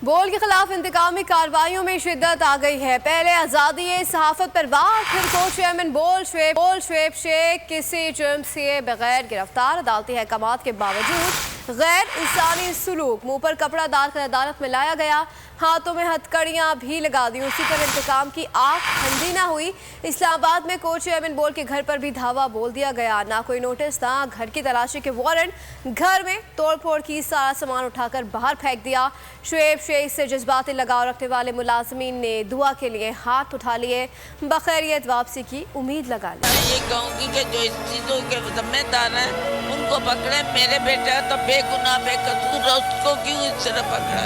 बोल के खिलाफ इंतकामी कार्रवाइयों में शिद्दत आ गई है। पहले आज़ादी सहाफत पर वार, फिर को चेयरमैन बोल शुएब शेख किसी जुर्म से बगैर गिरफ्तार। अदालती अहकामात के बावजूद गैर इंसानी सलूक, मुंह पर कपड़ा डालकर अदालत में लाया गया, हाथों में हथकड़ियां भी लगा दी। उसी पर इंतकाम की आग ठंडी ना हुई। इस्लामाबाद में को चेयरमैन बोल के घर पर भी धावा बोल दिया गया। ना कोई नोटिस, ना घर की तलाशी के वारंट। घर में तोड़ फोड़ की, सारा सामान उठाकर बाहर फेंक दिया। शुएब शेख से जज्बाती लगाव रखने वाले मुलाजमीन ने दुआ के लिए हाथ उठा लिए, बखैरियत वापसी की उम्मीद लगा ली। ये कहूँगी कि जो इस चीज़ों के जिम्मेदार हैं उनको पकड़े। मेरे बेटा तो बेगुनाह बेकसूर है, उसको क्यों इस तरह पकड़ा?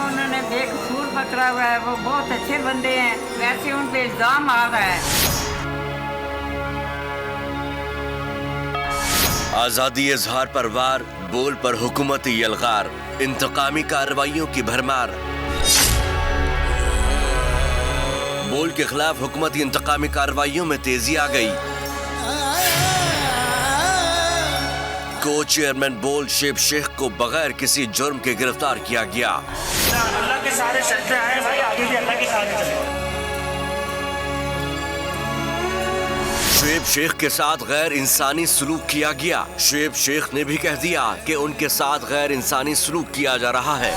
उन्होंने बेकसूर पकड़ा हुआ है, वो बहुत अच्छे बंदे हैं, वैसे उन पे इल्जाम आ रहा है। आज़ादी इजहार पर वार, बोल पर हुकूमती यलगार, इंतकामी कार्रवाइयों की भरमार। बोल के खिलाफ हुकूमती इंतकामी कार्रवाइयों में तेजी आ गई। को चेयरमैन बोल शुएब शेख को बगैर किसी जुर्म के गिरफ्तार किया गया। अल्लाह के सारे सजदे आए भाई, आगे भी अल्लाह के सारे चले। शुएब शेख के साथ गैर इंसानी सलूक किया गया। शुएब शेख ने भी कह दिया कि उनके साथ गैर इंसानी सलूक किया जा रहा है।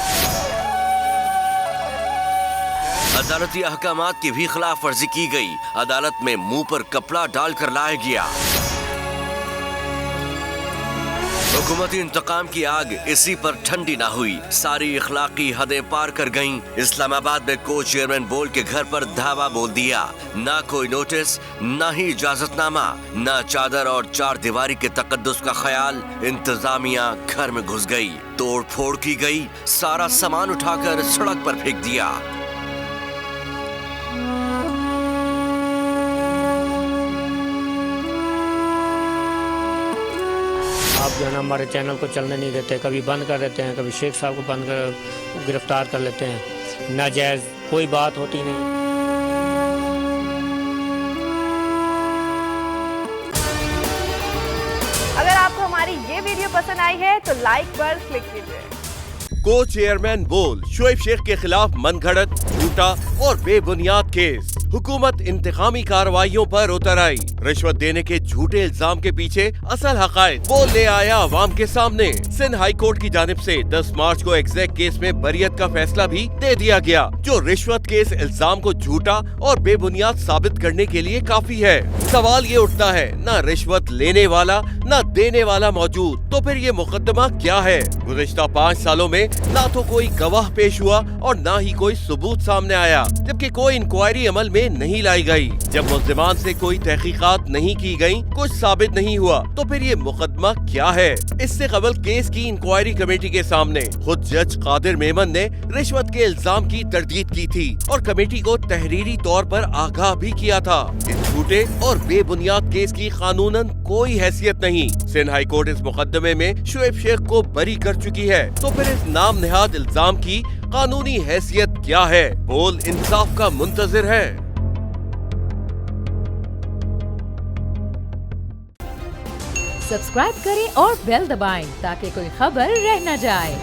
अदालती अहकामात की भी खिलाफ वर्जी की गई। अदालत में मुंह पर कपड़ा डालकर लाया गया। हुकूमती इंतकाम की आग इसी पर ठंडी ना हुई। सारी इखलाकी हदें पार कर गईं। इस्लामाबाद में को चेयरमैन बोल के घर पर धावा बोल दिया। ना कोई नोटिस, ना ही इजाजतनामा, ना चादर और चार दीवारी के तकद्दुस का ख्याल। इंतजामिया घर में घुस गई, तोड़ फोड़ की गई, सारा सामान उठाकर सड़क पर फेंक दिया। आप जो है ना हमारे चैनल को चलने नहीं देते, कभी बंद कर देते हैं, कभी शेख साहब को बंद कर गिरफ्तार कर लेते हैं। नाजायज़ कोई बात होती नहीं। अगर आपको हमारी ये वीडियो पसंद आई है तो लाइक पर क्लिक कीजिए। को चेयरमैन बोल शुएब शेख के खिलाफ मनगढ़ंत, झूठा और बेबुनियाद केस। हुकूमत इंतकामी कार्रवाइयों पर उतर आई। रिश्वत देने के झूठे इल्जाम के पीछे असल हकायक वो ले आया अवाम के सामने। सिंध हाई कोर्ट की जानिब से 10 मार्च को एग्जैक्ट केस में बरियत का फैसला भी दे दिया गया, जो रिश्वत के इस इल्जाम को झूठा और बेबुनियाद साबित करने के लिए काफी है। सवाल ये उठता है, न रिश्वत लेने वाला न देने वाला मौजूद, तो फिर ये मुकदमा क्या है? गुज़िश्ता 5 सालों में ना तो कोई गवाह पेश हुआ और ना ही कोई सबूत सामने आया, जबकि कोई इंक्वायरी अमल में नहीं लाई गई। जब मुल्जिमान से कोई तहकीकात नहीं की गई, कुछ साबित नहीं हुआ, तो फिर ये मुकदमा क्या है? इससे कबल केस की इंक्वायरी कमेटी के सामने खुद जज कादिर मेमन ने रिश्वत के इल्जाम की तरदीद की थी और कमेटी को तहरीरी तौर पर आगाह भी किया था। इस झूठे और बेबुनियाद केस की कानूनन कोई हैसियत नहीं। सिंध हाई कोर्ट इस मुकदमे में शुएब शेख को बरी कर चुकी है, तो फिर इस नाम नेहाद इल्जाम की कानूनी हैसियत क्या है? बोल इंसाफ का मुंतजिर है। सब्सक्राइब करें और बेल दबाएं ताकि कोई खबर रह न जाए।